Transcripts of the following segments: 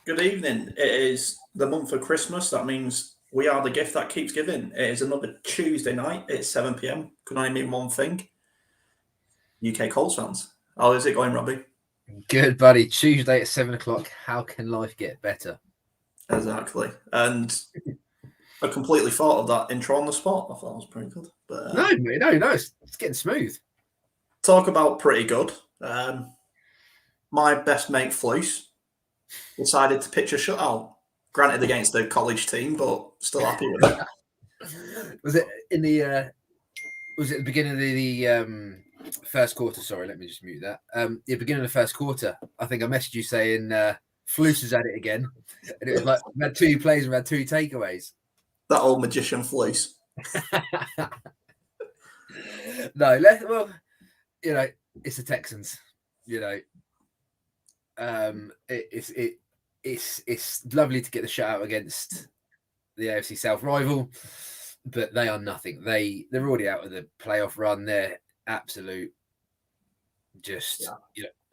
Good evening. It is the month of Christmas. That means we are the gift that keeps giving. It is another Tuesday night. It's 7 p.m. Can I mean one thing? UK Colts fans. How is it going, Robbie? Good, buddy. Tuesday at 7 o'clock. How can life get better? Exactly. And I completely thought of that intro on the spot. I thought that was pretty good. But No, it's getting smooth. talk about pretty good. My best mate, Fluce, decided to pitch a shutout. Granted, against the college team, but still happy with it. Was it in the? Was it the beginning of the first quarter? Sorry, let me just mute that. The beginning of the first quarter. I think I messaged you saying Fluce is at it again, and it was like we had 2 plays, we had 2 takeaways. That old magician Fluce. No, it's the Texans. It's lovely to get the shutout against the AFC South rival, but they are nothing. They're already out of the playoff run. They're absolute.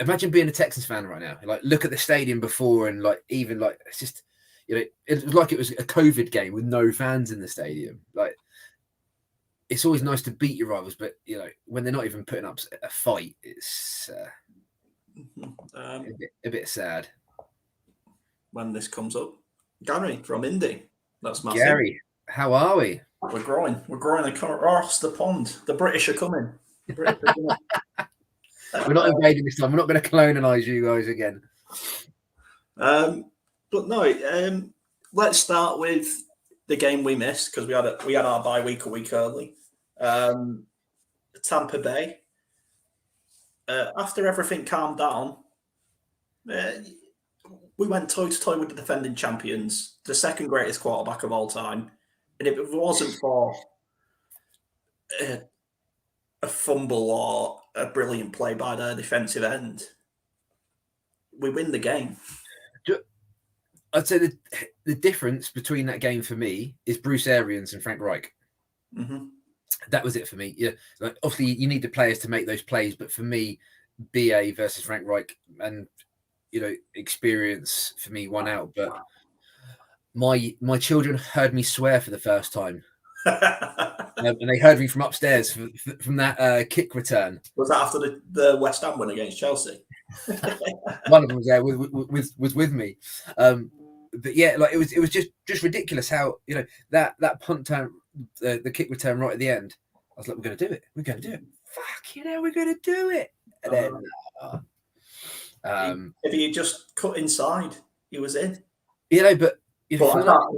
Imagine being a Texans fan right now. Like, look at the stadium before, and it's just, it was like it was a COVID game with no fans in the stadium. Like, it's always nice to beat your rivals, but when they're not even putting up a fight, it's a bit sad. When this comes up, Gary from Indy. That's massive. Gary, how are we? We're growing across the pond. The British are coming. We're not invading this time. We're not going to colonize you guys again. But no, let's start with the game we missed because we had our bye week a week early. Tampa Bay. After everything calmed down, we went toe to toe with the defending champions, the second greatest quarterback of all time, and if it wasn't for a fumble or a brilliant play by their defensive end, we win the game. I'd say the difference between that game for me is Bruce Arians and Frank Reich. Mm-hmm. That was it for me. Yeah, like, obviously you need the players to make those plays, but for me, BA versus Frank Reich and experience for me won out. But my children heard me swear for the first time. And they heard me from upstairs from that kick return. Was that after the West Ham win against Chelsea? One of them was there was with me. But yeah, like it was just ridiculous how that punt turn, the kick return right at the end. I was like, we're going to do it. We're going to do it. Fuck, we're going to do it. And then if he just cut inside, he was in. But I'm not.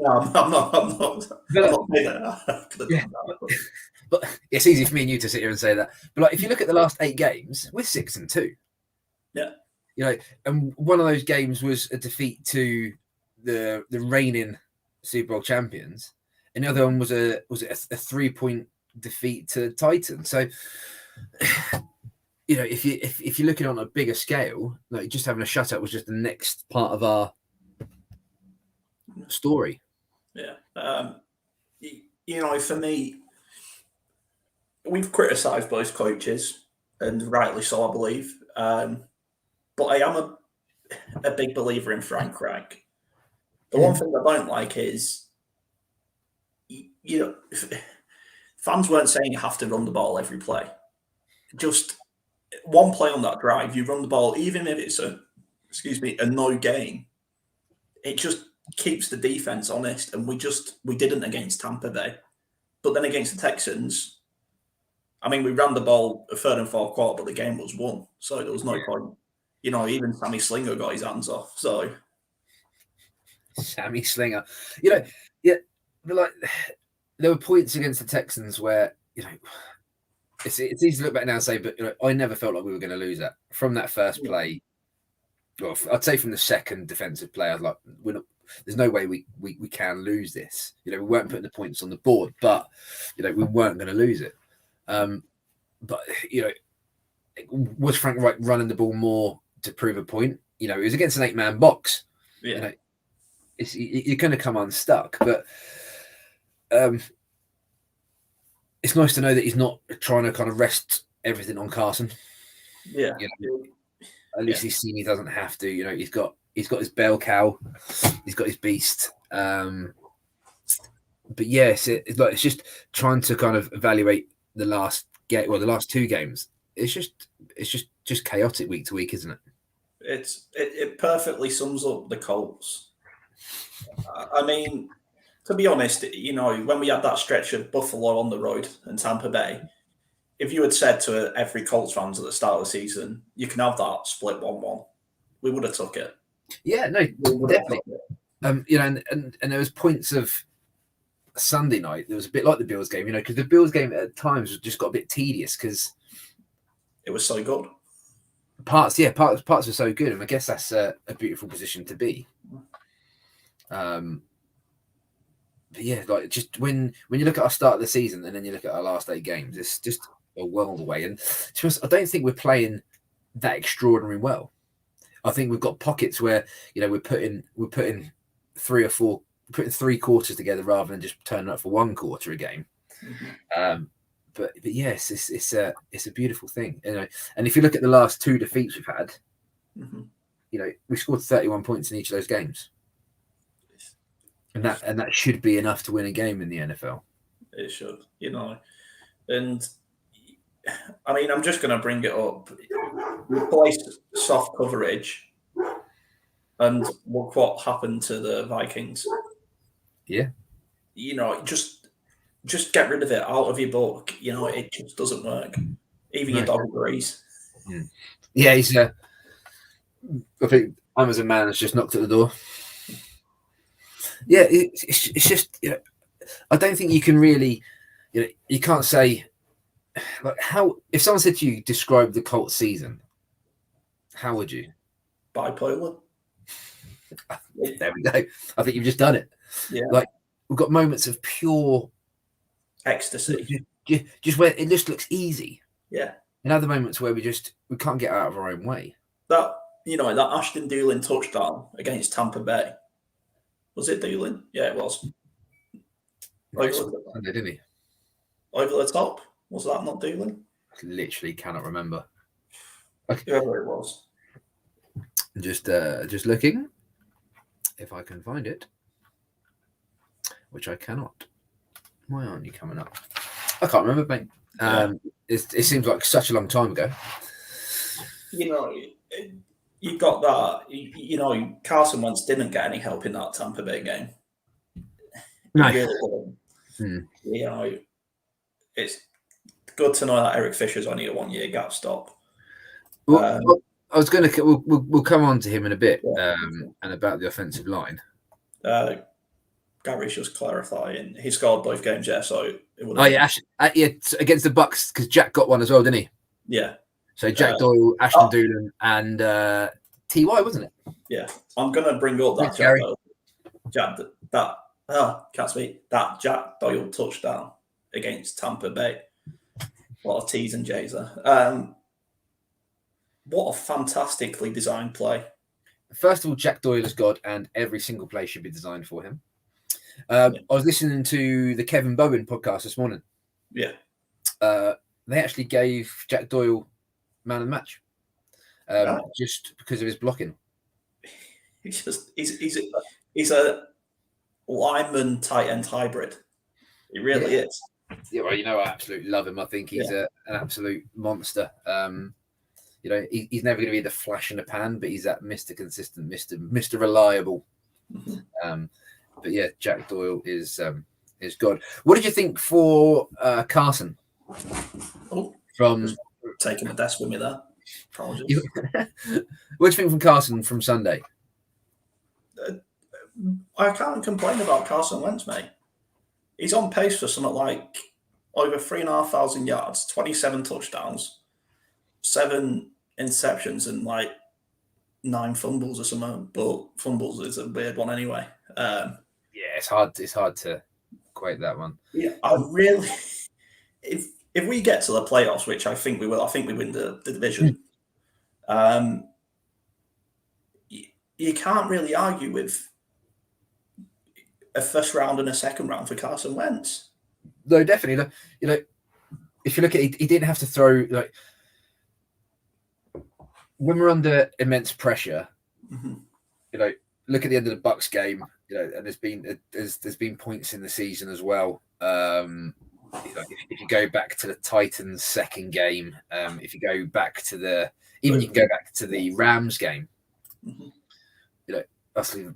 But it's easy for me and you to sit here and say that. But like, if you look at the last 8 games, we're 6-2. Yeah. And one of those games was a defeat to the reigning Super Bowl champions, and the other one was a 3-point defeat to Titans. So, if you're looking on a bigger scale, like just having a shutout was just the next part of our story. Yeah. For me, we've criticised both coaches, and rightly so, I believe. But I am a big believer in Frank Reich. The one thing I don't like is, fans weren't saying you have to run the ball every play. Just one play on that drive, you run the ball, even if it's a no gain. It just keeps the defense honest, and we didn't against Tampa Bay. But then against the Texans, we ran the ball a third and fourth quarter, but the game was won, so there was no point. Even Sammy Slinger got his hands off. So, Sammy Slinger, but like there were points against the Texans where it's easy to look back now and say, but I never felt like we were going to lose that from that first play. Well, I'd say from the second defensive play, I was like, there's no way we can lose this. We weren't putting the points on the board, but we weren't going to lose it. But was Frank Reich running the ball more to prove a point? It was against an 8-man box. Yeah. You're going to come unstuck, but it's nice to know that he's not trying to kind of rest everything on Carson. Yeah. At least he's seen he doesn't have to. He's got He's got his bell cow. He's got his beast. But yes, it's just trying to kind of evaluate the last game, the last two games. It's just chaotic week to week, isn't it? It perfectly sums up the Colts. I mean, to be honest, when we had that stretch of Buffalo on the road and Tampa Bay, if you had said to every Colts fans at the start of the season, you can have that split 1-1, we would have took it. Yeah, no, definitely. And there was points of Sunday night. There was a bit like the Bills game, because the Bills game at times just got a bit tedious because it was so good. Parts were so good, and I guess that's a beautiful position to be. But yeah, like just when you look at our start of the season and then you look at our last 8 games, it's just a world away. And to be honest, I don't think we're playing that extraordinary well. I think we've got pockets where we're putting 3 or 4, putting 3 quarters together rather than just turning up for 1 quarter a game. Mm-hmm. But yes, it's a beautiful thing, And if you look at the last 2 defeats we've had, mm-hmm. We scored 31 points in each of those games, and that should be enough to win a game in the NFL. It should, and I mean, I'm just going to bring it up. Replace soft coverage, and look what happened to the Vikings. Yeah, just get rid of it out of your book. It just doesn't work. Even your dog agrees. Yeah, he's. I think Amazon Man has just knocked at the door. Yeah, it's just. I don't think you can really. You can't say. Like how if someone said to you, describe the Colts season, how would you? Bipolar. There we go. I think you've just done it. Yeah. Like we've got moments of pure ecstasy. Just where it just looks easy. Yeah. And other moments where we can't get out of our own way. That Ashton Doolin touchdown against Tampa Bay. Was it Doolin? Yeah, it was. Didn't he? Over the top. Was that not Doolin? I literally cannot remember. Whoever it was. Just looking if I can find it, which I cannot. Why aren't you coming up? I can't remember, mate. It seems like such a long time ago. You've got that. Carson Wentz didn't get any help in that Tampa Bay game. No. Really, it's good to know that Eric Fisher's only a 1-year gap stop. Well, I was going to. We'll come on to him in a bit, and about the offensive line. Gary's just clarifying he scored both games, So it would. Against the Bucks because Jack got one as well, didn't he? Yeah. So Jack Doyle, Ashton Doolin, and Ty, wasn't it? Yeah, I'm going to bring up that that Jack Doyle touchdown against Tampa Bay. A lot of T's and J's there. What a fantastically designed play. First of all, Jack Doyle is God, and every single play should be designed for him. I was listening to the Kevin Bowen podcast this morning. Yeah. They actually gave Jack Doyle man of the match just because of his blocking. He's a lineman tight end hybrid. He really is. Yeah, well, I absolutely love him. I think he's an absolute monster. He's never going to be the flash in the pan, but he's that Mr. Consistent, Mr. Reliable. Mm-hmm. But yeah, Jack Doyle is God. What did you think for Carson? From taking the desk with me there. Apologies. What do you think from Carson from Sunday? I can't complain about Carson Wentz, mate. He's on pace for something like over 3,500 yards, 27 touchdowns, 7 interceptions, and like 9 fumbles or something. But fumbles is a weird one anyway. It's hard to equate that one. Yeah, I really. If we get to the playoffs, which I think we will, I think we win the division. You can't really argue with a first round and a second round for Carson Wentz. No, definitely. If you look at it, he didn't have to throw when we're under immense pressure. Mm-hmm. look at the end of the Bucks game. And there's been points in the season as well. If you go back to the Titans' second game, if you go back to you can go back to the Rams game. Mm-hmm. Obviously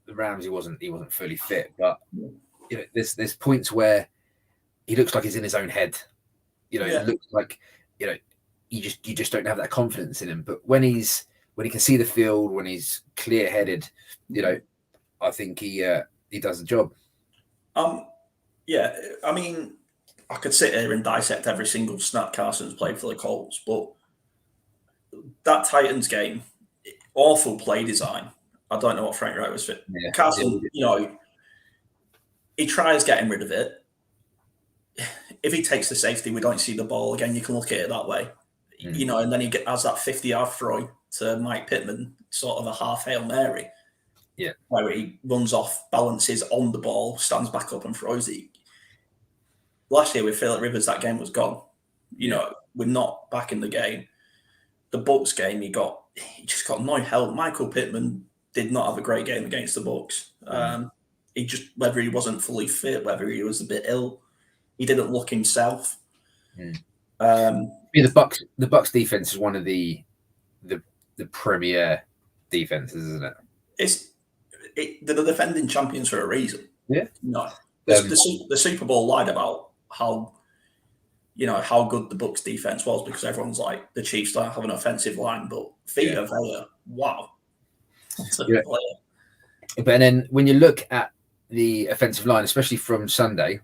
the Rams he wasn't fully fit, but there's points where he looks like he's in his own head. It looks like you just don't have that confidence in him. But when he can see the field, when he's clear headed, I think he does the job. Yeah, I mean, I could sit here and dissect every single snap Carson's played for the Colts, but that Titans game, awful play design. I don't know what Frank Wright was fit. Yeah, Carson, he tries getting rid of it. If he takes the safety, we don't see the ball again. You can look at it that way, and then he has that 50-yard throw to Mike Pittman, sort of a half Hail Mary. Yeah, where he runs off, balances on the ball, stands back up and throws it. Last year with Phillip Rivers, that game was gone. We're not back in the game. The Bucks game, he just got no help. Michael Pittman did not have a great game against the Bucks. He just, whether he wasn't fully fit, whether he was a bit ill, he didn't look himself. The Bucks defense is one of the premier defenses, isn't it? They're the defending champions for a reason. Yeah. No. The Super Bowl lied about how good the Bucks defense was because everyone's like, the Chiefs don't have an offensive line, but Vita Vea, wow. But then when you look at the offensive line, especially from Sunday,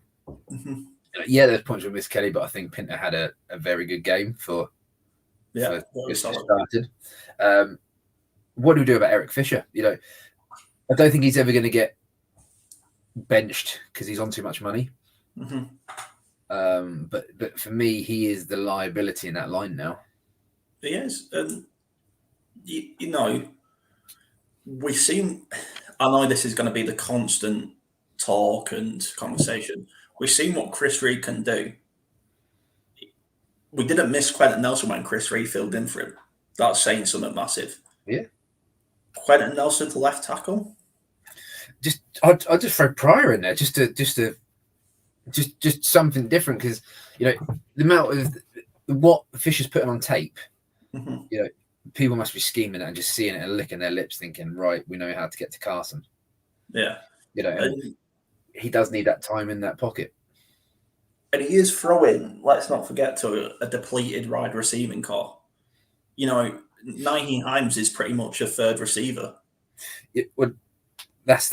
there's points with Miss Kelly, but I think Pinter had a very good game for started. What do we do about Eric Fisher? I don't think he's ever going to get benched because he's on too much money. But for me, he is the liability in that line now. He is, and we've seen. I know this is going to be the constant talk and conversation. We've seen what Chris Reed can do. We didn't miss Quentin Nelson when Chris Reed filled in for him. That's saying something massive. Yeah. Quentin Nelson to left tackle. I'll just throw Pryor in there just something different because the amount of what Fisher's putting on tape, people must be scheming it and just seeing it and licking their lips, thinking, right, we know how to get to Carson. Yeah, and he does need that time in that pocket. And he is throwing. Let's not forget to a depleted wide receiving core. Nyheim Hines is pretty much a third receiver. That's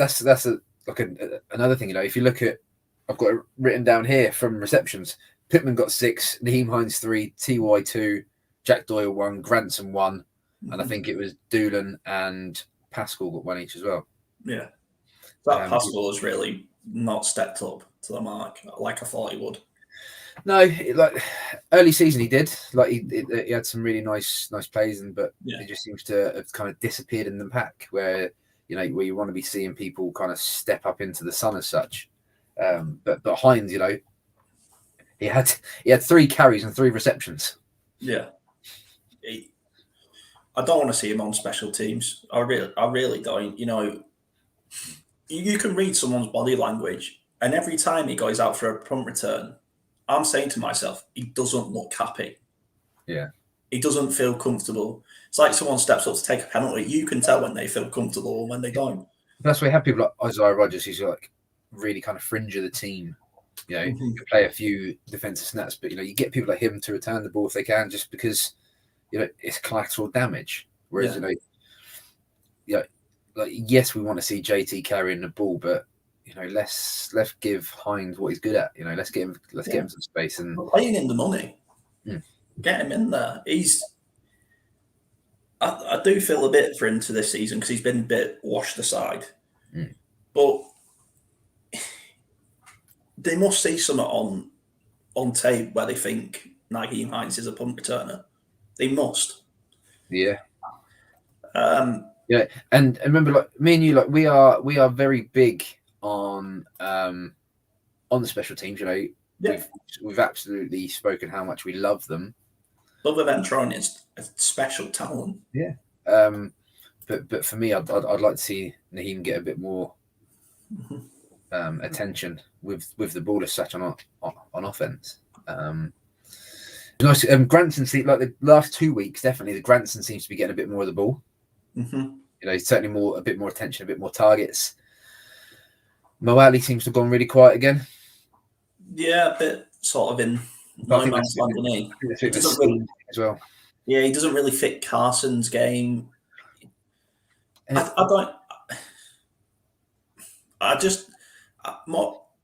another thing. If you look at, I've got it written down here from receptions. Pittman got 6, Nyheim Hines 3, Ty 2, Jack Doyle 1, Granson 1, and I think it was Doolan and Pascal got 1 each as well. Yeah, that Pascal has really not stepped up to the mark like I thought he would. No, early season he did. He had some really nice plays, but it just seems to have kind of disappeared in the pack where where you want to be seeing people kind of step up into the sun as such. But Hines, he had 3 carries and 3 receptions. Yeah, I don't want to see him on special teams. I really don't. You can read someone's body language, and every time he goes out for a punt return, I'm saying to myself, he doesn't look happy. Yeah. He doesn't feel comfortable. It's like someone steps up to take a penalty. You can tell when they feel comfortable and when they don't. That's why we have people like Isaiah Rodgers, who's really kind of fringe of the team. You play a few defensive snaps, but you get people like him to return the ball if they can, just because it's collateral damage. Whereas yes, we want to see JT carrying the ball, but let's give Hines what he's good at. Let's get him some space and playing in the money. Get him in there. I do feel a bit for him to this season because he's been a bit washed aside. But they must see something on tape where they think Nyheim Hines is a punt returner. They must. Yeah. And remember, me and you, we are very big on the special teams. We've absolutely spoken how much we love them. Other than Tron is a special talent. Yeah. but for me, I'd like to see Naheem get a bit more attention with the ball as such on offense. Nice. Granson, like the last 2 weeks, definitely the Granson seems to be getting a bit more of the ball. He's certainly a bit more attention, a bit more targets. Mo Ali seems to have gone really quiet again. Yeah, a bit sort of in no man's land, as well. Yeah, he doesn't really fit Carson's game.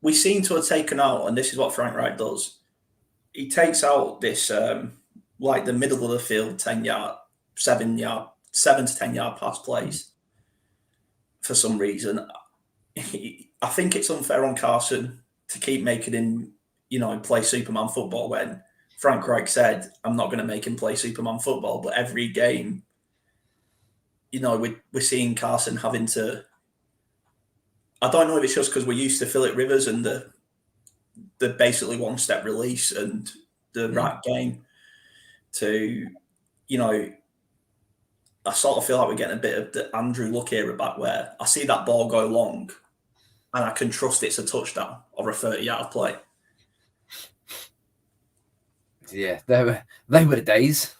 We seem to have taken out, and this is what Frank Wright does. He takes out this like the middle of the field 10-yard, 7 to 10 yard pass plays for some reason. I think it's unfair on Carson to keep making him, play Superman football when Frank Reich said, I'm not going to make him play Superman football. But every game, we're seeing Carson having to. I don't know if it's just because we're used to Philip Rivers and the basically one-step release and the right game to, I sort of feel like we're getting a bit of the Andrew Luck era back where I see that ball go long and I can trust it's a touchdown or a 30-yard play. Yeah, they were the days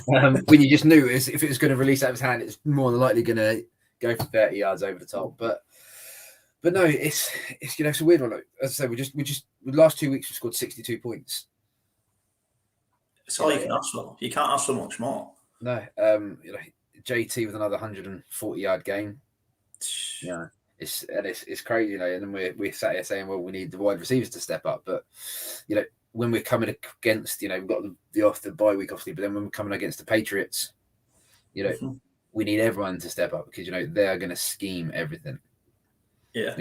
when you just knew if it was going to release out of his hand, it's more than likely going to go for 30 yards over the top. But no, it's it's a weird one. Like, as I say, we just the last 2 weeks we scored 62 points. It's all you can ask for. You can't ask for much more. No, JT with another 140-yard game. Yeah, it's crazy, And then we're sat here saying, well, we need the wide receivers to step up, but when we're coming against, we've got the bye week obviously, but then when we're coming against the Patriots, we need everyone to step up because they are going to scheme everything. Yeah.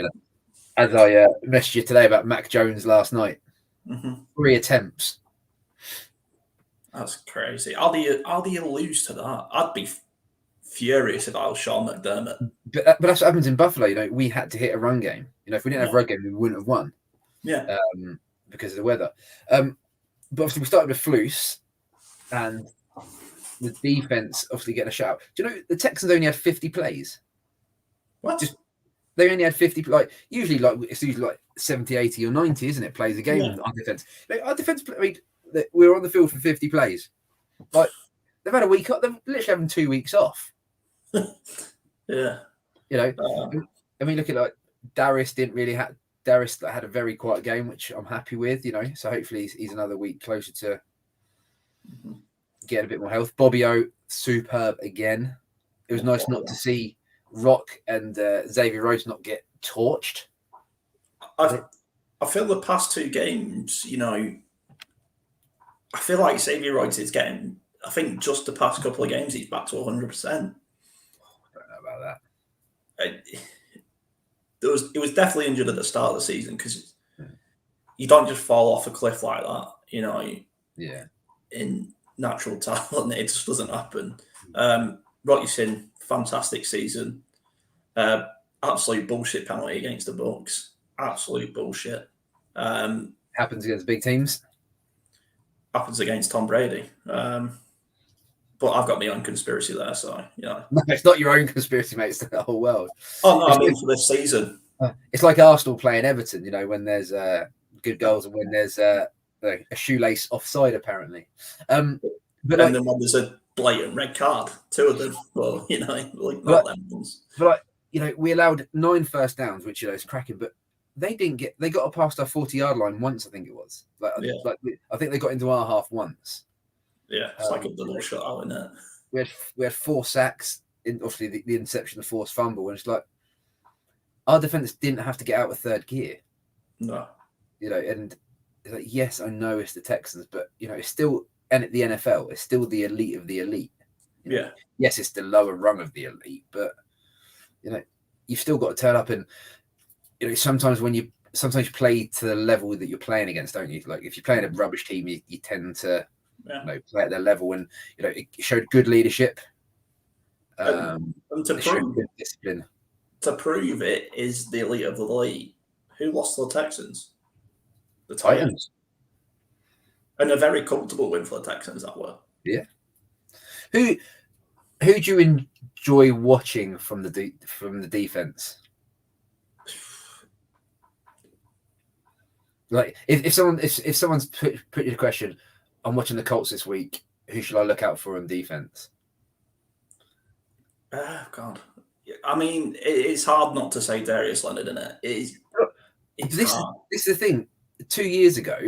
As I messaged you today about Mac Jones last night, 3 attempts. That's crazy. How do you lose to that? I'd be furious if I was Sean McDermott. But that's what happens in Buffalo. We had to hit a run game. If we didn't have a run game, we wouldn't have won. Yeah. Because of the weather. But obviously we started with Flus and the defense obviously getting a shout. Do you know the Texans only had 50 plays? What? They only had 50. Usually it's usually 70, 80, or 90, isn't it? Plays a game on defense. Our defense. We were on the field for 50 plays. They've had a week off. They're literally having 2 weeks off. Yeah. Look at Darius didn't really have. Darius had a very quiet game, which I'm happy with. So hopefully he's another week closer to getting a bit more health. Bobby O, superb again. It was nice not to see Rock and Xavier Rhodes not get torched. I feel the past 2 games, I feel like Xavier Rhodes is getting. I think just the past couple of games he's back to 100%. I don't know about that. It was definitely injured at the start of the season because you don't just fall off a cliff like that, Yeah. In natural talent, it just doesn't happen. Rottison, fantastic season. Absolute bullshit penalty against the Bucs. Absolute bullshit. Happens against big teams. Happens against Tom Brady. But I've got my own conspiracy there, so No, it's not your own conspiracy, mate. It's the whole world. Oh no, I mean for this season. It's like Arsenal playing Everton, when there's good goals and when there's a shoelace offside, apparently. But then when there's a blatant red card, 2 of them. Well, not them ones. But we allowed 9 first downs, which is cracking. But they got past our 40-yard line once, I think it was. I think they got into our half once. Yeah, it's like a double shutout, isn't it? We had 4 sacks. Obviously, the interception, the forced fumble, and it's like our defense didn't have to get out of 3rd gear. No, and it's like, yes, I know it's the Texans, but it's still, and the NFL is still the elite of the elite. Yeah. Yes, it's the lower rung of the elite, but you've still got to turn up and sometimes you play to the level that you're playing against, don't you? Like if you're playing a rubbish team, you tend to play at their level, and it showed good leadership. And to prove good discipline. To prove it is the elite of the league. Who lost to the Texans? The Titans. And a very comfortable win for the Texans that were. Yeah. Who do you enjoy watching from the defense? Like if someone's put you the question, I'm watching the Colts this week. Who should I look out for on defense? Oh God, I mean, it's hard not to say Darius Leonard, isn't it? It's hard. This is the thing. 2 years ago,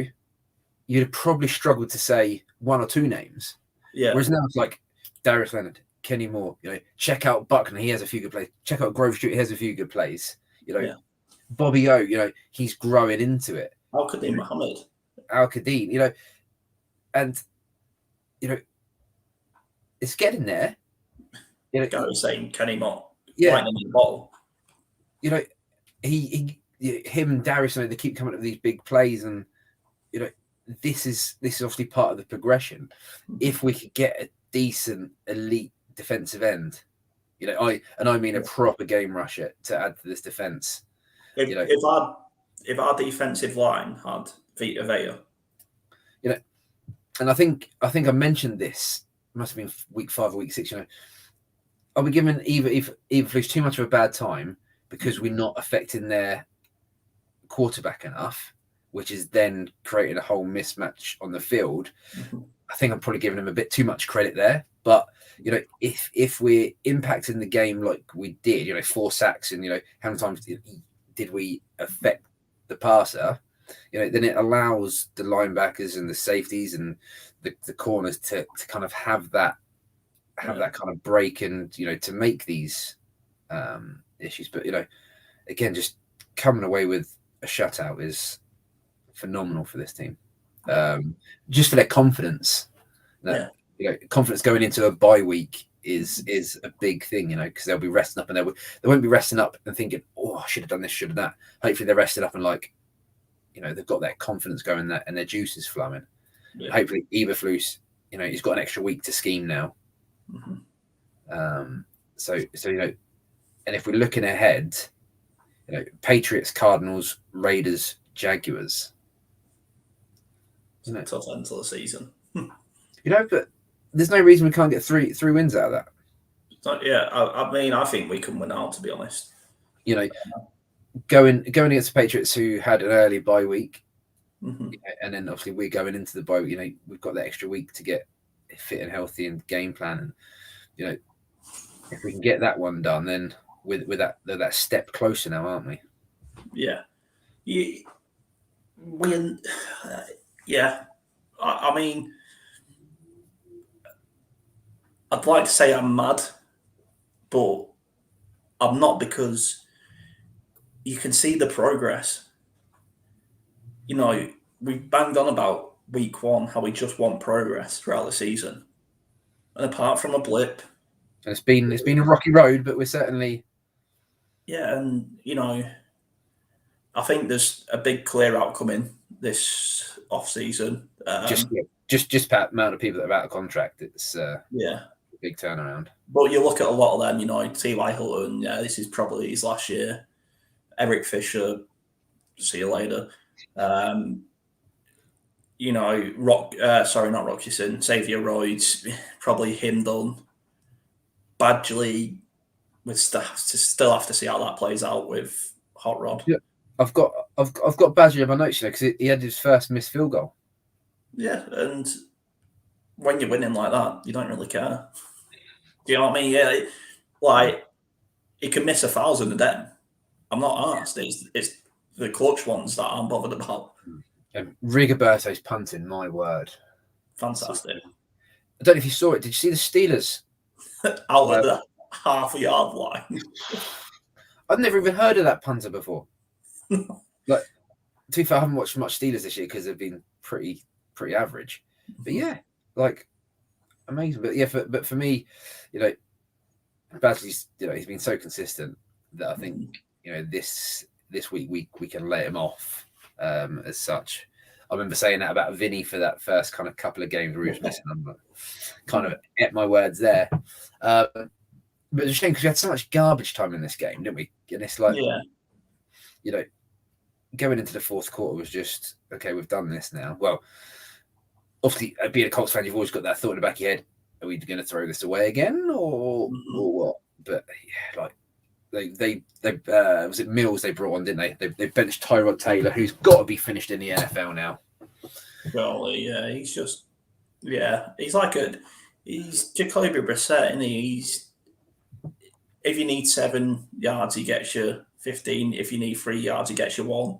you'd have probably struggled to say one or two names. Yeah. Whereas now it's like Darius Leonard, Kenny Moore. Check out Buckner. He has a few good plays. Check out Grove Street. He has a few good plays. Bobby O. He's growing into it. Al-Qadim Muhammad. Al-Qadim. And it's getting there. Gary saying Kenny Moore. Yeah. Right in the bottle. Him and Darius, they keep coming up with these big plays, and this is obviously part of the progression. If we could get a decent elite defensive end, I mean a proper game rusher to add to this defense. If our defensive line had Vita Vea, and I think I mentioned this, must have been week 5 or week 6. Are we giving Eberflus too much of a bad time because we're not affecting their quarterback enough, which is then creating a whole mismatch on the field? I think I'm probably giving him a bit too much credit there. But if we're impacting the game like we did, 4 sacks, and how many times did we affect the passer? Then it allows the linebackers and the safeties and the corners to kind of have that kind of break and to make these issues. But again, just coming away with a shutout is phenomenal for this team. Just for their confidence. Confidence going into a bye week is a big thing, because they'll be resting up, and they won't be resting up and thinking, oh, I should have done this, should have that. Hopefully they're rested up and they've got that confidence going, that and their juice is flowing. Hopefully Eberflus, he's got an extra week to scheme now. So and if we're looking ahead, Patriots, Cardinals, Raiders, Jaguars. Isn't it tough end to the season? But there's no reason we can't get three wins out of that. I mean, I think we can win out, to be honest. Going against the Patriots, who had an early bye week, and then obviously we're going into the bye. We've got that extra week to get fit and healthy and game plan, and if we can get that one done, then with that step closer now, aren't we? Yeah. I mean, I'd like to say I'm mad, but I'm not, because you can see the progress. We banged on about week 1, how we just want progress throughout the season. And apart from a blip. And it's been a rocky road, but we're certainly. Yeah, and, I think there's a big clear out coming this off-season. Just Pat, amount of people that are out of contract. It's a big turnaround. But you look at a lot of them, T.Y. Hilton, this is probably his last year. Eric Fisher, see you later. Not Rockison, Xavier Rhodes, probably him done. Badgley, we still have to see how that plays out with Hot Rod. Yeah, I've got Badgley on my notes, because he had his first missed field goal. Yeah, and when you're winning like that, you don't really care. Do you know what I mean? Yeah, he can miss 1,000 of them. I'm not asked. It's the clutch ones that I'm bothered about. Rigoberto's punting, my word. Fantastic. I don't know if you saw it. Did you see the Steelers? Out of the half-yard line. I've never even heard of that punter before. To be fair, I haven't watched much Steelers this year because they've been pretty average. But yeah, amazing. But yeah, but for me, Badgley's, he's been so consistent that I think this week we can let him off as such. I remember saying that about Vinny for that first kind of couple of games where he was missing them, but kind of ate my words there. But it's a shame because we had so much garbage time in this game, didn't we? And it's going into the fourth quarter was just, okay, we've done this now. Well, obviously, being a Colts fan, you've always got that thought in the back of your head. are we going to throw this away again or what? But yeah, like they was it Mills they brought on, didn't they? They benched Tyrod Taylor, who's got to be finished in the NFL now. Golly, yeah, he's just he's Jacoby Brissett, and he's if you need 7 yards, he gets you 15. If you need 3 yards, he gets you 1.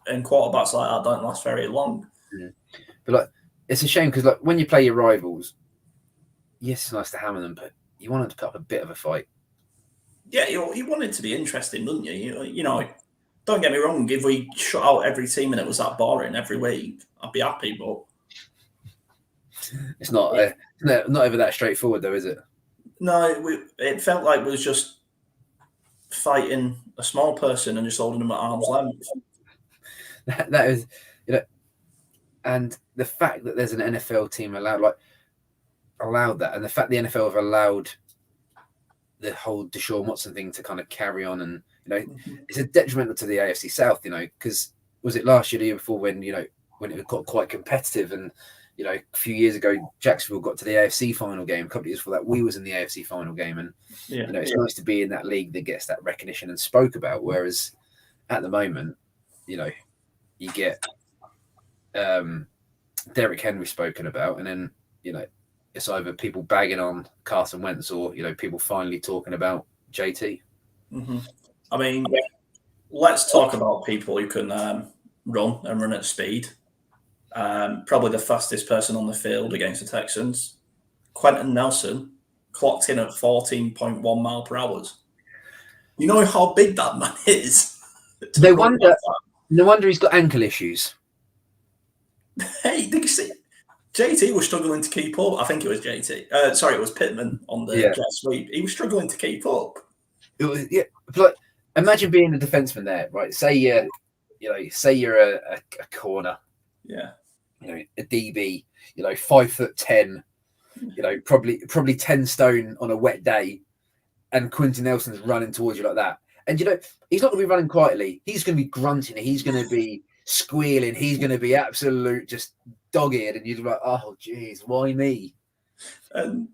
And quarterbacks like that don't last very long. Yeah. But like, it's a shame because like when you play your rivals, yes, it's nice to hammer them, but you want them to put up a bit of a fight. Yeah, you want it to be interesting, don't you? You know, don't get me wrong. If we shut out every team and it was that boring every week, I'd be happy. But it's not not ever that straightforward, though, is it? No, it felt like we was just fighting a small person and just holding them at arm's length. That is, you know, and the fact that there's an NFL team allowed that, and the fact the NFL have allowed the whole Deshaun Watson thing to kind of carry on, and it's a detrimental to the AFC South, because was it last year, the year before, when when it got quite competitive, and a few years ago Jacksonville got to the AFC final game. A couple of years before that, we was in the AFC final game, and it's nice to be in that league that gets that recognition and spoke about. Whereas at the moment, you get Derrick Henry spoken about, and then it's either people bagging on Carson Wentz or people finally talking about JT. I mean, let's talk about people who can run at speed. Probably the fastest person on the field against the Texans, Quentin Nelson, clocked in at 14.1 mile per hour. You know how big that man is? No wonder he's got ankle issues. Hey, did you see? JT was struggling to keep up. I think it was JT. Sorry, it was Pittman on the jet sweep. He was struggling to keep up. It was, like, imagine being a defenseman there, right? Say you're a corner. Yeah. A DB, 5'10", probably 10 stone on a wet day, and Quentin Nelson's running towards you like that. And he's not going to be running quietly. He's going to be grunting. He's going to be squealing. He's going to be absolute just dog-eared, and you're like, oh, geez, why me? And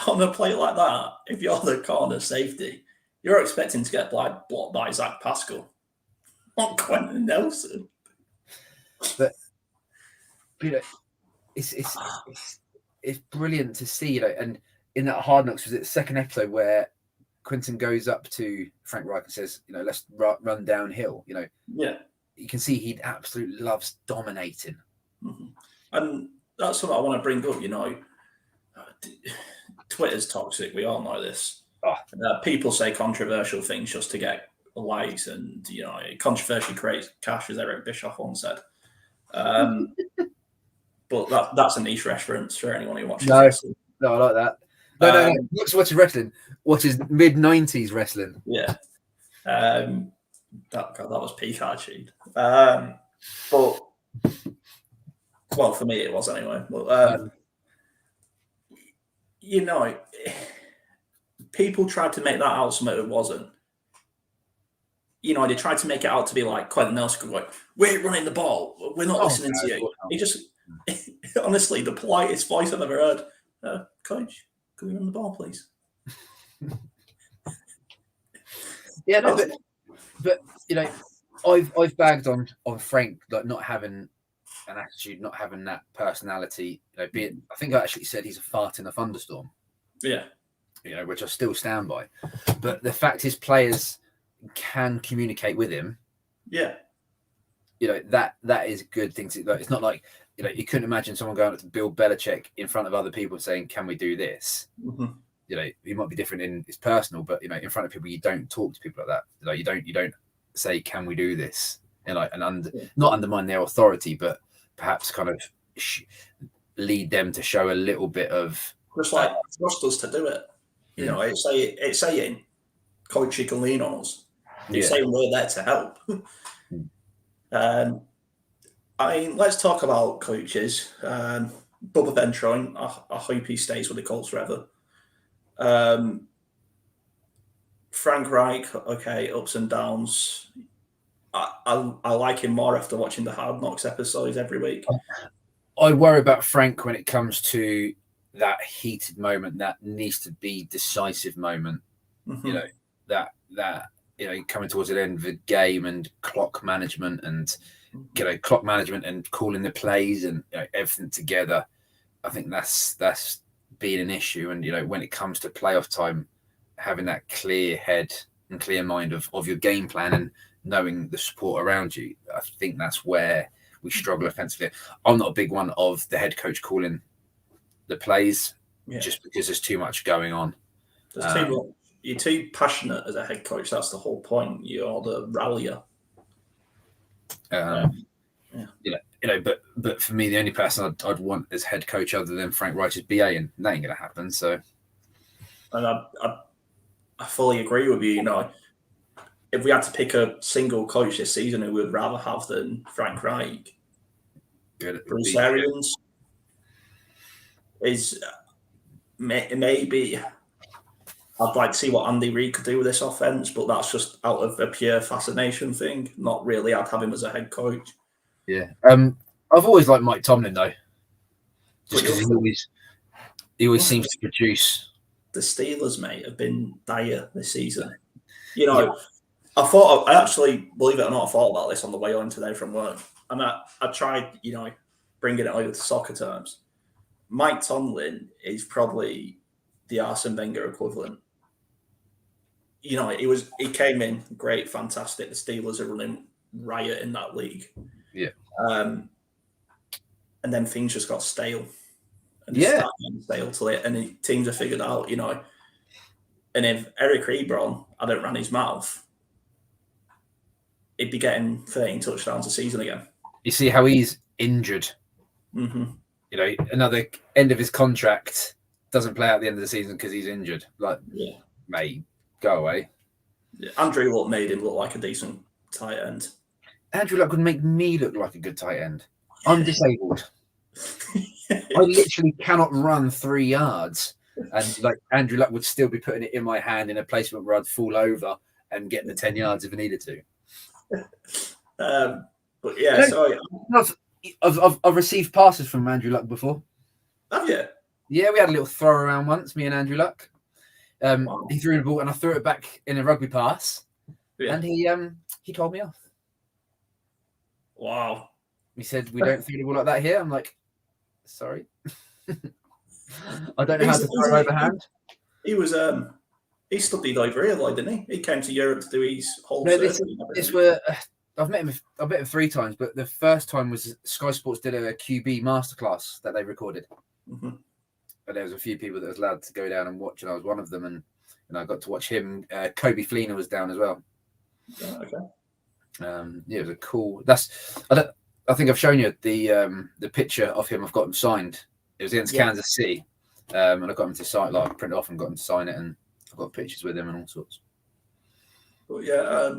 on a play like that, if you're the corner safety, you're expecting to get blocked by Zach Pascal, not Quentin Nelson. But it's brilliant to see, and in that Hard Knocks, was it the second episode where Quentin goes up to Frank Reich and says, let's run downhill. You can see he absolutely loves dominating. Mm-hmm. And that's what I want to bring up. Twitter's toxic. We all know this. People say controversial things just to get likes, and controversy creates cash, as Eric Bischoff once said. But that's a niche reference for anyone who watches. No, I like that. No. Watches wrestling. Watches mid-90s wrestling. Yeah. That was peak Archie. But well, for me it was anyway. But people tried to make that out something it wasn't. They tried to make it out to be like Quentin Nelson, like, we're running the ball, we're not listening to you. He just, honestly, the politest voice I've ever heard. Coach, can we run the ball, please? Yeah, no, but I've bagged on Frank, like, not having an attitude, not having that personality. I think I actually said he's a fart in a thunderstorm. Yeah. Which I still stand by. But the fact his players can communicate with him, that is a good thing to. It's not like you couldn't imagine someone going up to Bill Belichick in front of other people saying, "Can we do this?" Mm-hmm. He might be different in his personal, but in front of people, you don't talk to people like that. You don't say, "Can we do this?" and not undermine their authority, but perhaps kind of lead them to show a little bit of just like trust us to do it. It's saying, "Coach, you can lean on us." It's saying we're there to help. Let's talk about coaches. Bubba Ventroin, I hope he stays with the Colts forever. Frank Reich, okay, ups and downs. I like him more after watching the Hard Knocks episodes every week. I worry about Frank when it comes to that heated moment, that needs to be decisive moment. Mm-hmm. That coming towards the end of the game and clock management and clock management and calling the plays and everything together. I think that's been an issue. And when it comes to playoff time, having that clear head and clear mind of your game plan and knowing the support around you, I think that's where we struggle offensively. I'm not a big one of the head coach calling the plays just because there's too much going on. There's too much. You're too passionate as a head coach. That's the whole point. You're the rallier. But for me, the only person I'd want as head coach other than Frank Reich is BA, and that ain't going to happen. So, and I fully agree with you. If we had to pick a single coach this season who we'd rather have than Frank Reich, Bruce Arians is maybe. I'd like to see what Andy Reid could do with this offense, but that's just out of a pure fascination thing. Not really. I'd have him as a head coach. Yeah. I've always liked Mike Tomlin though, just because he always seems to produce. The Steelers, mate, have been dire this season. I actually, believe it or not, I thought about this on the way on today from work, and I tried, bringing it over to soccer terms. Mike Tomlin is probably the Arsene Wenger equivalent. He came in great, fantastic. The Steelers are running riot in that league. Yeah. And then things just got stale. And stale till it, and teams have figured out, And if Eric Ebron hadn't ran his mouth, he'd be getting 13 touchdowns a season again. You see how he's injured. Mm-hmm. Another end of his contract, doesn't play out the end of the season because he's injured. Mate, go away. Yeah. Andrew Luck made him look like a decent tight end. Andrew Luck would make me look like a good tight end. I'm disabled. I literally cannot run 3 yards. And Andrew Luck would still be putting it in my hand in a placement where I'd fall over and get the 10 yards if I needed to. But yeah, sorry. I've received passes from Andrew Luck before. Have you? Yeah, we had a little throw around once, me and Andrew Luck. He threw the ball and I threw it back in a rugby pass, and he told me off. Wow. He said, "We don't throw the ball like that here." I'm like, "Sorry, I don't know how to throw overhand." He was he studied over here, didn't he? He came to Europe to do his whole. No, I've met him 3 times, but the first time was Sky Sports did a QB masterclass that they recorded. Mm-hmm. But there was a few people that was allowed to go down and watch, and I was one of them, and I got to watch him. Kobe Fleener was down as well. Okay. It was a cool. I think I've shown you the picture of him. I've got him signed. It was against Kansas City, and I got him to sign. I printed off and got him to sign it, and I've got pictures with him and all sorts. But yeah,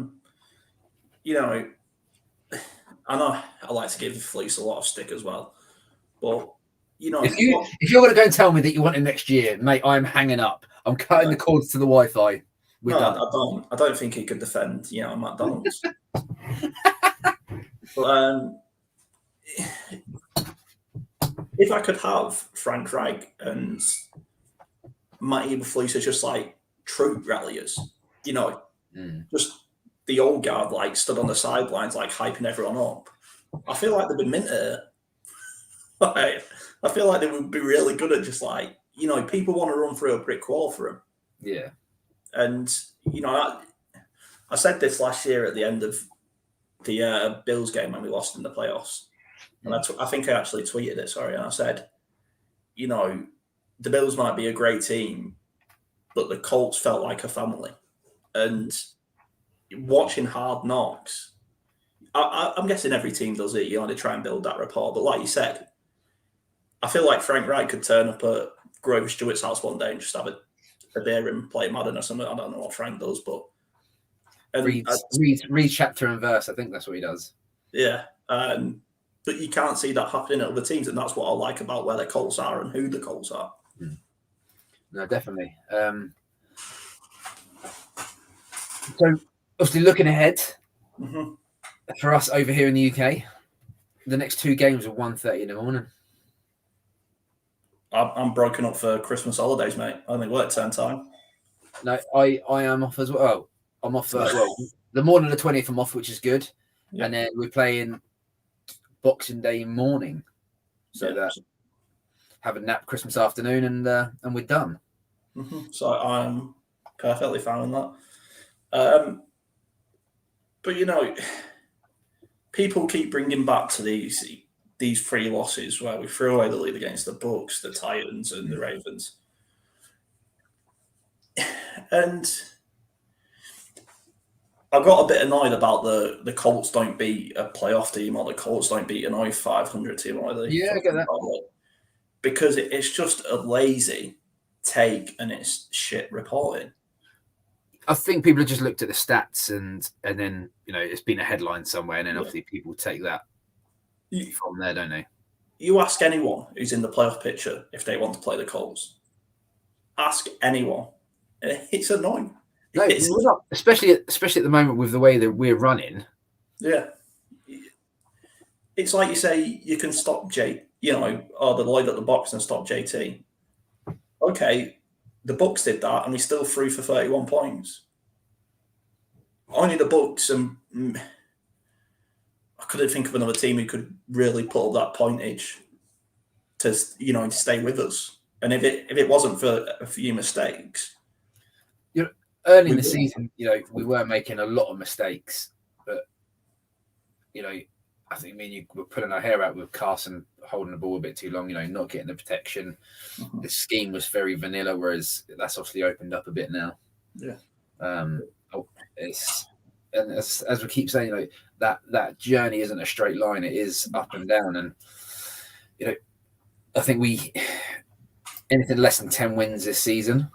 I know I like to give Fleece a lot of stick as well, but. If you're going to go and tell me that you want him next year, mate, I'm hanging up. I'm cutting the cords to the Wi-Fi. I don't think he could defend, Matt Donalds. But if I could have Frank Reich and Matt Eberflus as just true ralliers, just the old guard stood on the sidelines hyping everyone up. I feel like they've been minted. I feel like they would be really good at just people want to run through a brick wall for them. Yeah. And, I said this last year at the end of the Bills game when we lost in the playoffs. And I think I actually tweeted it, and I said, the Bills might be a great team, but the Colts felt like a family. And watching Hard Knocks, I'm guessing every team does it. They try and build that rapport. But like you said, I feel like Frank Reich could turn up at Grover Stewart's house one day and just have a beer and play Madden or something. I don't know what Frank does, but read chapter and verse. I think that's what he does. Yeah, but you can't see that happening at other teams, and that's what I like about where the Colts are and who the Colts are. No, definitely. So, obviously, looking ahead for us over here in the UK, the next 2 games are 1:30 in the morning. I'm broken up for Christmas holidays, mate. I only work 10 time. No, I am off as well. I'm off. The morning of the 20th, I'm off, which is good. Yeah. And then we're playing Boxing Day morning, so that have a nap Christmas afternoon, and we're done. Mm-hmm. So I'm perfectly fine with that. But you know, people keep bringing back to these 3 losses where we threw away the lead against the Bucs, the Titans, and the Ravens. And I got a bit annoyed about the Colts don't beat a playoff team, or the Colts don't beat an 500 team. Or yeah, I get that. Because it's just a lazy take and it's shit reporting. I think people have just looked at the stats and then, you know, it's been a headline somewhere, and then obviously people take that from there, don't they? You ask anyone who's in the playoff picture if they want to play the Colts. Ask anyone. It's annoying. No, we're not, especially at the moment with the way that we're running. Yeah. It's like you say you can stop the Lloyd at the box and stop JT. Okay, the Bucs did that and we still threw for 31 points. Only the Bucs, and I couldn't think of another team who could really put up that pointage to stay with us. And if it wasn't for a few mistakes, early in the season, we were making a lot of mistakes, but I think me and you were pulling our hair out with Carson holding the ball a bit too long, not getting the protection. Mm-hmm. The scheme was very vanilla, whereas that's obviously opened up a bit now. Yeah. And as we keep saying, that journey isn't a straight line; it is up and down. And I think anything less than 10 wins this season,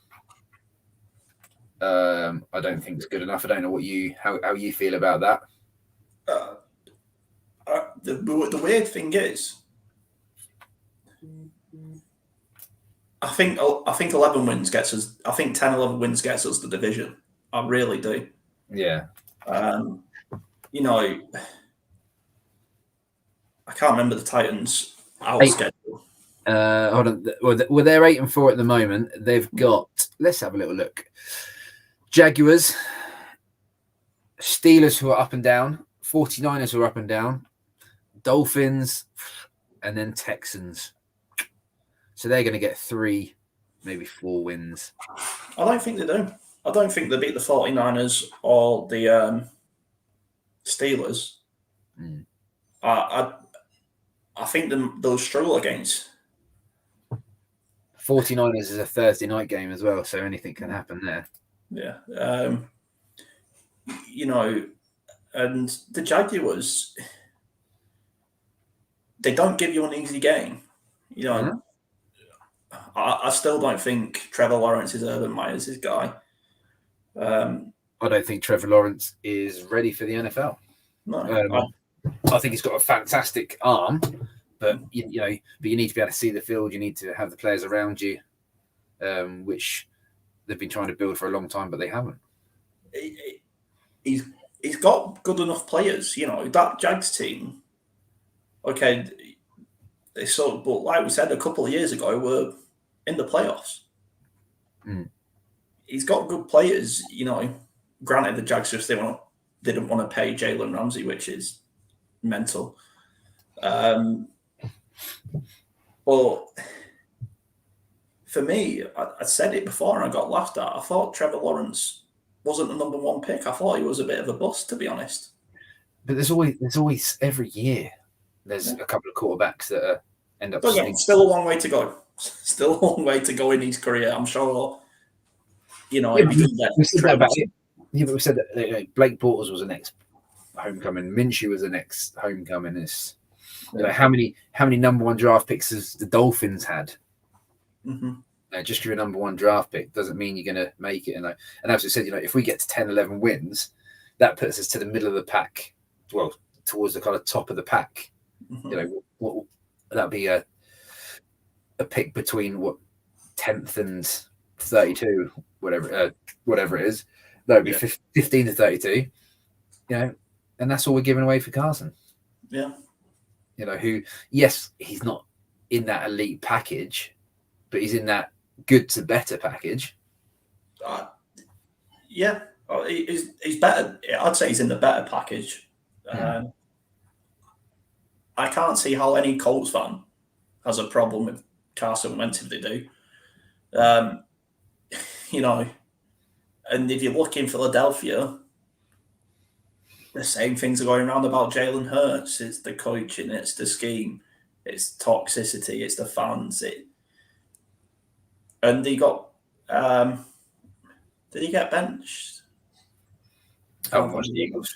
I don't think it's good enough. I don't know how you feel about that. The weird thing is, I think 11 wins gets us. I think 10, 11 wins gets us the division. I really do. Yeah. I can't remember the Titans' schedule. Hold on. Well, they're 8-4 at the moment. They've got. Let's have a little look. Jaguars, Steelers, who are up and down. 49ers, who are up and down. Dolphins, and then Texans. So they're going to get 3, maybe 4 wins. I don't think they do. I don't think they beat the 49ers or the Steelers. Mm. I think they'll struggle against. 49ers is a Thursday night game as well, so anything can happen there. Yeah. And the Jaguars, they don't give you an easy game. Mm-hmm. I still don't think Trevor Lawrence is Urban Meyers' guy. I don't think Trevor Lawrence is ready for the NFL. No, I think he's got a fantastic arm, but you need to be able to see the field. You need to have the players around you, which they've been trying to build for a long time, but they haven't. He's got good enough players. That Jags team. Okay, but like we said a couple of years ago, were in the playoffs. Mm. He's got good players. Granted, the Jags just didn't want to pay Jalen Ramsey, which is mental. But for me, I said it before and I got laughed at. I thought Trevor Lawrence wasn't the number 1 pick. I thought he was a bit of a bust, to be honest. But there's always every year there's a couple of quarterbacks that end up. Still a long way to go. Still a long way to go in his career. I'm sure. We said that about it. Yeah, but we said that Blake Bortles was the next homecoming. Minshew was the next homecoming. It's how many number 1 draft picks has the Dolphins had? Mm-hmm. Just your number 1 draft pick doesn't mean you're going to make it. And as we said, if we get to 10, 11 wins, that puts us to the middle of the pack. Well, towards the kind of top of the pack. Mm-hmm. That'd be a pick between 10th and 32, whatever it is. That would be 15 to 32. And that's all we're giving away for Carson. Yeah. Who, yes, he's not in that elite package, but he's in that good to better package. Yeah, he's better. I'd say he's in the better package. I can't see how any Colts fan has a problem with Carson Wentz if they do. You know, and if you look in Philadelphia, the same things are going around about Jalen Hurts. It's the coaching, it's the scheme, it's toxicity, it's the fans. And he got. Did he get benched? Oh, watch the Eagles.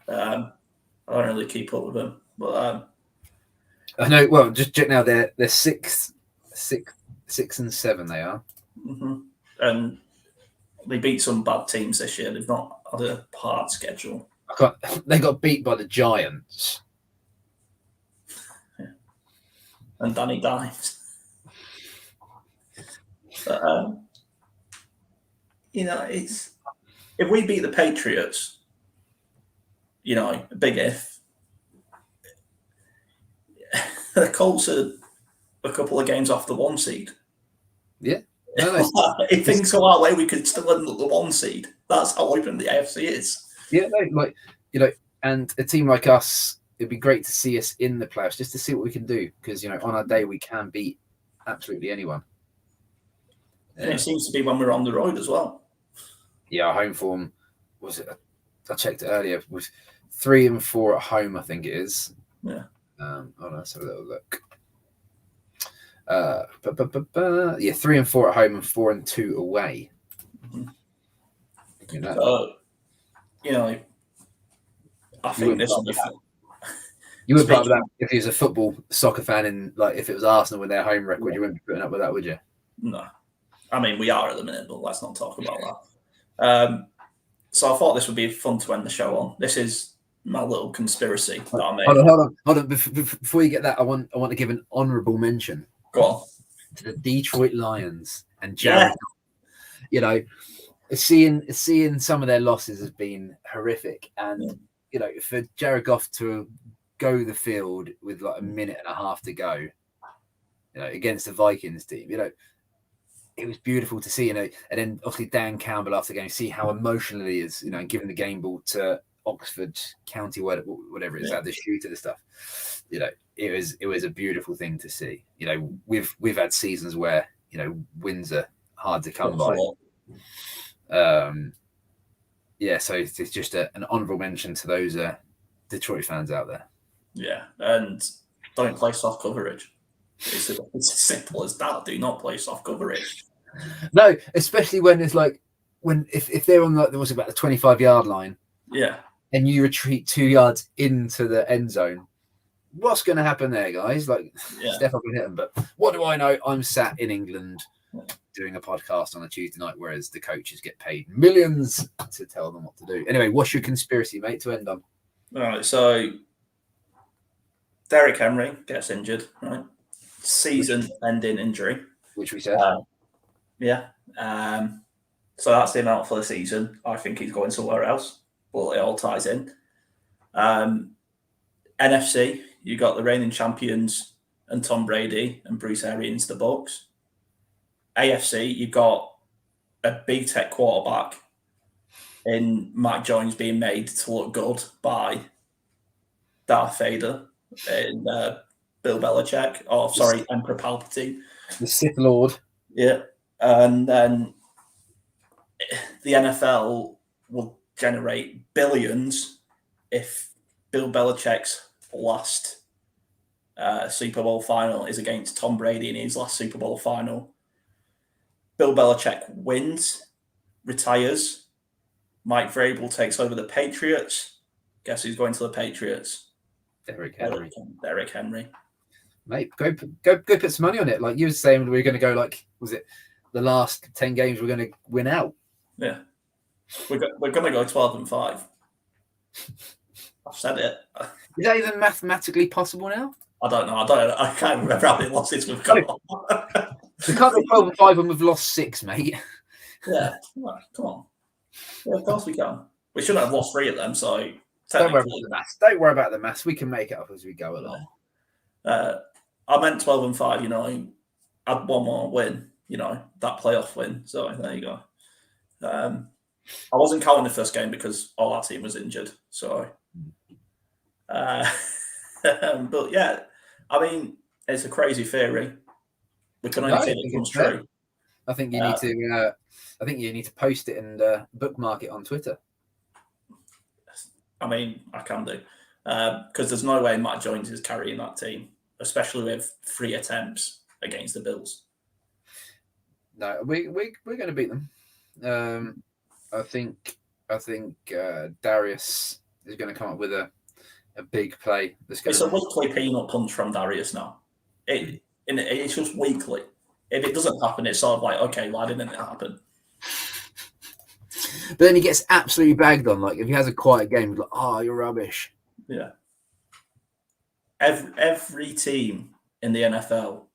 I don't really keep up with them, but I know. Well, just check now. They're 6 and 7. They are, and they beat some bad teams this year. They've not had a hard schedule. They got beat by the Giants. Yeah. And Danny Dimes. But, it's if we beat the Patriots, a big if. The Colts are a couple of games off the 1 seed. Yeah. No. If things go our way, we could still end up the 1 seed. That's how open the AFC is. Yeah, and a team like us, it'd be great to see us in the playoffs just to see what we can do. Because on our day we can beat absolutely anyone. And it seems to be when we're on the road as well. Yeah, our home form was it? I checked it earlier. Was 3 and 4 at home, I think it is. Yeah. Let's have a little look. 3 and 4 at home and 4 and 2 away. So, I think this will be fun. You wouldn't put up with that if he was a soccer fan, and if it was Arsenal with their home record, you wouldn't be putting up with that, would you? No. I mean, we are at the minute, but let's not talk about that. So I thought this would be fun to end the show on. This is my little conspiracy that I made. Hold on. Before you get that, I want to give an honourable mention. Go on. To the Detroit Lions and Jared. Yeah. Seeing some of their losses has been horrific, and for Jared Goff to go the field with a minute and a half to go, against the Vikings team, it was beautiful to see, and then obviously Dan Campbell after the game, see how emotional he is, giving the game ball to Oxford County, whatever it is, at the shoot of the stuff. It was a beautiful thing to see. We've had seasons where wins are hard to come by. So it's just an honourable mention to those Detroit fans out there. Yeah, and don't play soft coverage. It's as simple as that. Do not play soft coverage. No, especially when it's if they're on there was about the 25-yard line. Yeah. And you retreat 2 yards into the end zone. What's going to happen there, guys? Step up and hit them. But what do I know? I'm sat in England doing a podcast on a Tuesday night, whereas the coaches get paid millions to tell them what to do. Anyway, what's your conspiracy, mate, to end on? All right, so Derrick Henry gets injured, right? Season-ending injury. Which we said. So that's him out for the season. I think he's going somewhere else. Well, it all ties in. NFC, you got the reigning champions and Tom Brady and Bruce Arians, the Bucs. AFC, you've got a big tech quarterback in Mac Jones being made to look good by Darth Vader and Bill Belichick. Oh, sorry, Emperor Palpatine. The Sith Lord. Yeah. And then the NFL will generate billions if Bill Belichick's last Super Bowl final is against Tom Brady in his last Super Bowl final. Bill Belichick wins, retires. Mike Vrabel takes over the Patriots. Guess who's going to the Patriots? Derrick Henry. Derrick Henry. Mate, go put some money on it. Like you were saying, we were going to go was it the last 10 games we're going to win out? Yeah. We're going to go 12-5. I've said it. Is that even mathematically possible now? I don't know. I can't remember how many losses we've got. We can't go 12-5 when we've lost 6, mate. Yeah, come on. Yeah, of course we can. We shouldn't have lost 3 of them, so don't worry about the maths. Don't worry about the maths. We can make it up as we go along. I meant 12-5, had one more win, that playoff win. So there you go. I wasn't counting the first game because all our team was injured. So, but yeah, I mean, it's a crazy theory. We can only see it comes true. I think you need to. I think you need to post it and bookmark it on Twitter. I mean, I can do because there's no way Matt Jones is carrying that team, especially with 3 attempts against the Bills. No, we're going to beat them. I think Darius is going to come up with a big play. It's a weekly peanut punch from Darius now. It's just weekly. If it doesn't happen, it's sort of like, okay, why didn't it happen? But then he gets absolutely bagged on. Like if he has a quiet game, he's like, "Oh, you're rubbish." Yeah. Every team in the NFL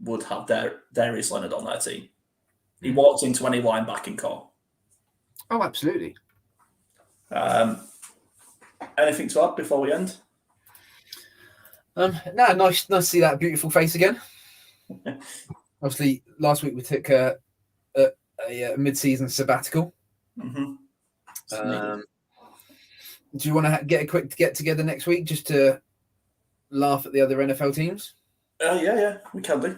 would have Darius Leonard on their team. He walks into any linebacking call. Oh, absolutely. Anything to add before we end? No, nice to see that beautiful face again. Obviously, last week we took a mid-season sabbatical. Mm-hmm. Do you want to get a quick get together next week just to laugh at the other NFL teams? Yeah, we can do.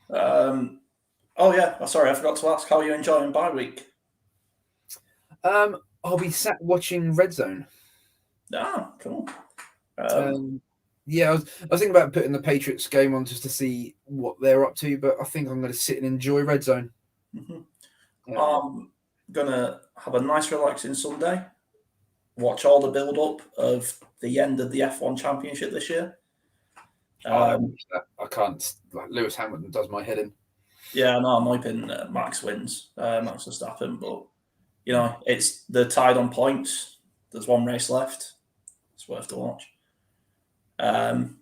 Oh yeah, sorry, I forgot to ask. How are you enjoying bye week? I'll be sat watching Red Zone. Ah, cool. Yeah, I was thinking about putting the Patriots game on just to see what they're up to, but I think I'm going to sit and enjoy Red Zone. Mm-hmm. I'm gonna have a nice, relaxing Sunday. Watch all the build-up of the end of the F1 Championship this year. I can't. Like, Lewis Hamilton does my head in. Yeah, no, I'm hoping Max wins. Max Verstappen, but it's the tied on points. There's one race left. It's worth to watch. And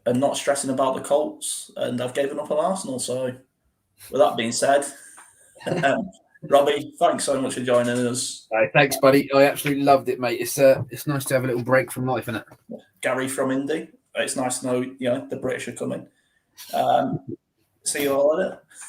not stressing about the Colts, and I've given up on Arsenal. So, with that being said, Robbie, thanks so much for joining us. Thanks, buddy. I absolutely loved it, mate. It's nice to have a little break from life, isn't it? Gary from Indy. It's nice to know the British are coming. See you all later.